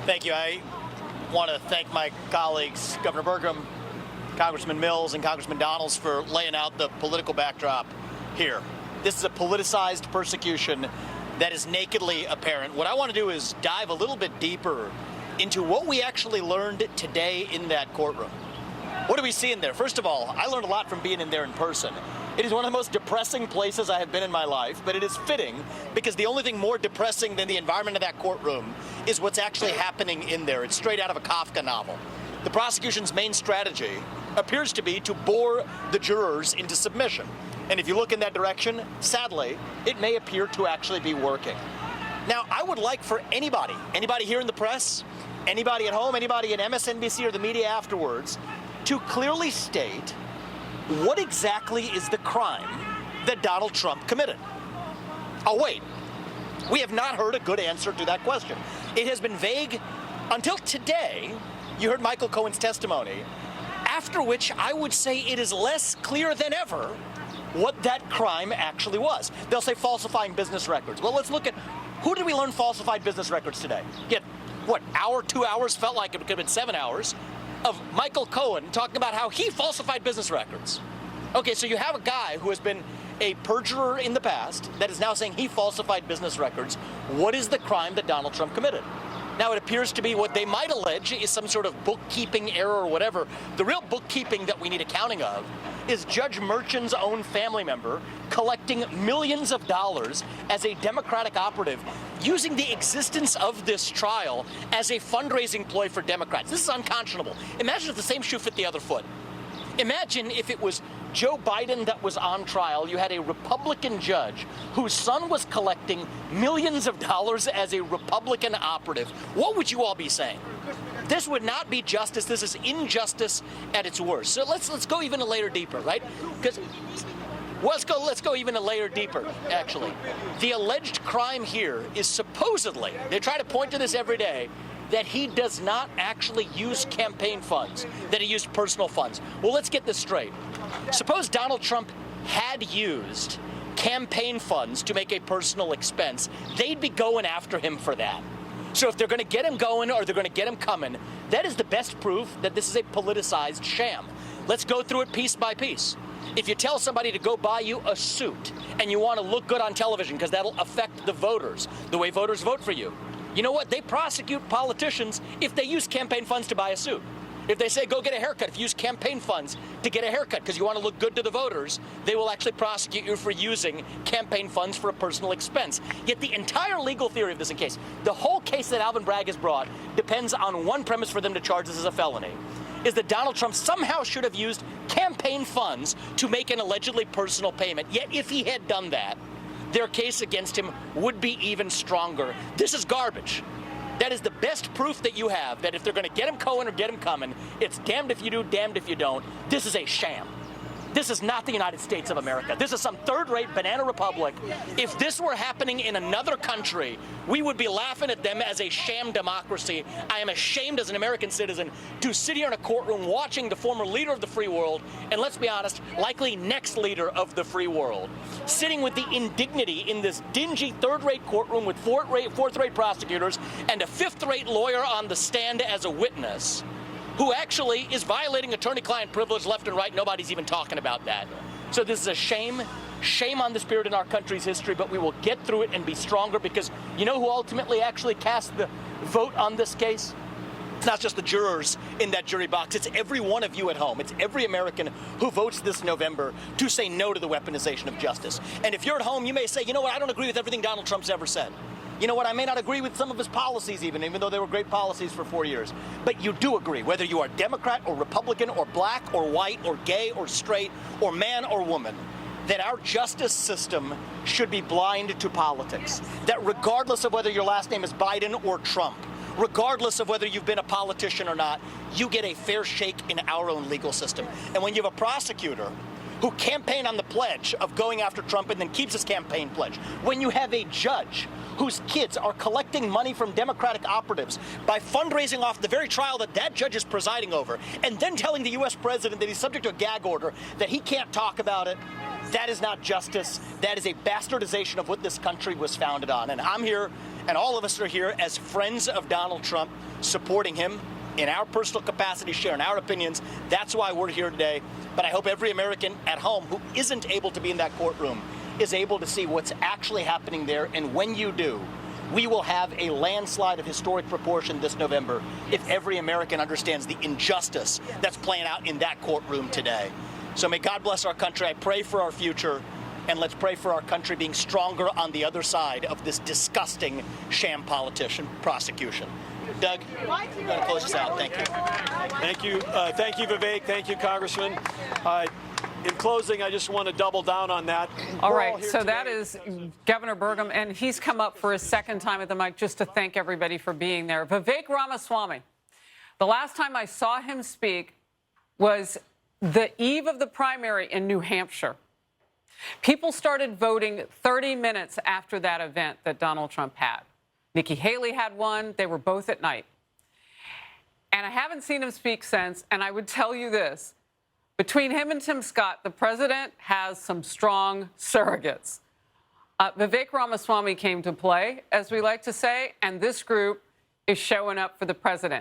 Thank you. I want to thank my colleagues, Governor Burgum, Congressman Mills, and Congressman Donalds for laying out the political backdrop here. This is a politicized persecution that is nakedly apparent. What I want to do is dive a little bit deeper into what we actually learned today in that courtroom. What do we see in there? First of all, I learned a lot from being in there in person. It is one of the most depressing places I have been in my life, but it is fitting because the only thing more depressing than the environment of that courtroom is what's actually happening in there. It's straight out of a Kafka novel. The prosecution's main strategy appears to be to bore the jurors into submission. And if you look in that direction, sadly, it may appear to actually be working. Now, I would like for anybody here in the press, anybody at home, anybody in MSNBC or the media afterwards, to clearly state what exactly is the crime that Donald Trump committed. Oh, wait. We have not heard a good answer to that question. It has been vague until today. You heard Michael Cohen's testimony, after which I would say it is less clear than ever what that crime actually was. They'll say falsifying business records. Well, let's look at who did we learn falsified business records today? Get, what, hour, 2 hours, felt like it could have been 7 hours, of Michael Cohen talking about how he falsified business records. Okay, so you have a guy who has been a perjurer in the past that is now saying he falsified business records. What is the crime that Donald Trump committed? Now, it appears to be what they might allege is some sort of bookkeeping error or whatever. The real bookkeeping that we need accounting of is Judge Merchan's own family member collecting millions of dollars as a Democratic operative, using the existence of this trial as a fundraising ploy for Democrats. This is unconscionable. Imagine if the same shoe fit the other foot. Imagine if it was Joe Biden that was on trial. You had a Republican judge whose son was collecting millions of dollars as a Republican operative. What would you all be saying? This would not be justice. This is injustice at its worst. So let's go even a layer deeper, right? Because let's go even a layer deeper, actually. The alleged crime here is supposedly, they try to point to this every day, that he does not actually use campaign funds, that he used personal funds. Well, let's get this straight. Suppose Donald Trump had used campaign funds to make a personal expense. They'd be going after him for that. So if they're going to get him going or they're going to get him coming, that is the best proof that this is a politicized sham. Let's go through it piece by piece. If you tell somebody to go buy you a suit and you want to look good on television because that'll affect the voters, the way voters vote for you, you know what? They prosecute politicians if they use campaign funds to buy a suit. If they say, go get a haircut, if you use campaign funds to get a haircut because you want to look good to the voters, they will actually prosecute you for using campaign funds for a personal expense. Yet the entire legal theory of this case, the whole case that Alvin Bragg has brought, depends on one premise for them to charge this as a felony, is that Donald Trump somehow should have used campaign funds to make an allegedly personal payment. Yet if he had done that, their case against him would be even stronger. This is garbage. That is the best proof that you have that if they're going to get him going or get him coming, it's damned if you do, damned if you don't. This is a sham. This is not the United States of America. This is some third-rate banana republic. If this were happening in another country, we would be laughing at them as a sham democracy. I am ashamed as an American citizen to sit here in a courtroom watching the former leader of the free world, and let's be honest, likely next leader of the free world, sitting with the indignity in this dingy third-rate courtroom with fourth-rate prosecutors and a fifth-rate lawyer on the stand as a witness, who actually is violating attorney-client privilege left and right. Nobody's even talking about that. So this is a shame on the spirit in our country's history, but we will get through it and be stronger because you know who ultimately actually cast the vote on this case? It's not just the jurors in that jury box. It's every one of you at home. It's every American who votes this November to say no to the weaponization of justice. And if you're at home, you may say, you know what, I don't agree with everything Donald Trump's ever said. You know what, I may not agree with some of his policies even though they were great policies for 4 years. But you do agree, whether you are Democrat or Republican or black or white or gay or straight or man or woman, that our justice system should be blind to politics. That regardless of whether your last name is Biden or Trump, regardless of whether you've been a politician or not, you get a fair shake in our own legal system. And when you have a prosecutor who who campaign on the pledge of going after Trump and then keeps his campaign pledge, when you have a judge whose kids are collecting money from Democratic operatives by fundraising off the very trial that that judge is presiding over, and then telling the U.S. president that he's subject to a gag order, that he can't talk about it, that is not justice. That is a bastardization of what this country was founded on. And I'm here, and all of us are here as friends of Donald Trump, supporting him in our personal capacity, sharing our opinions. That's why we're here today. But I hope every American at home who isn't able to be in that courtroom is able to see what's actually happening there. And when you do, we will have a landslide of historic proportion this November if every American understands the injustice that's playing out in that courtroom today. So may God bless our country. I pray for our future, and let's pray for our country being stronger on the other side of this disgusting sham politician prosecution. Doug, I'm going to close this out. Thank you. Thank you. Thank you, Vivek. Thank you, Congressman. In closing, I just want to double down on that. All right, so that is Governor Burgum, and he's come up for his second time at the mic just to thank everybody for being there. Vivek Ramaswamy, the last time I saw him speak was the eve of the primary in New Hampshire. People started voting 30 minutes after that event that Donald Trump had. Nikki Haley had one. They were both at night. And I haven't seen him speak since, and I would tell you this. Between him and Tim Scott, the president has some strong surrogates. Vivek Ramaswamy came to play, as we like to say, and this group is showing up for the president.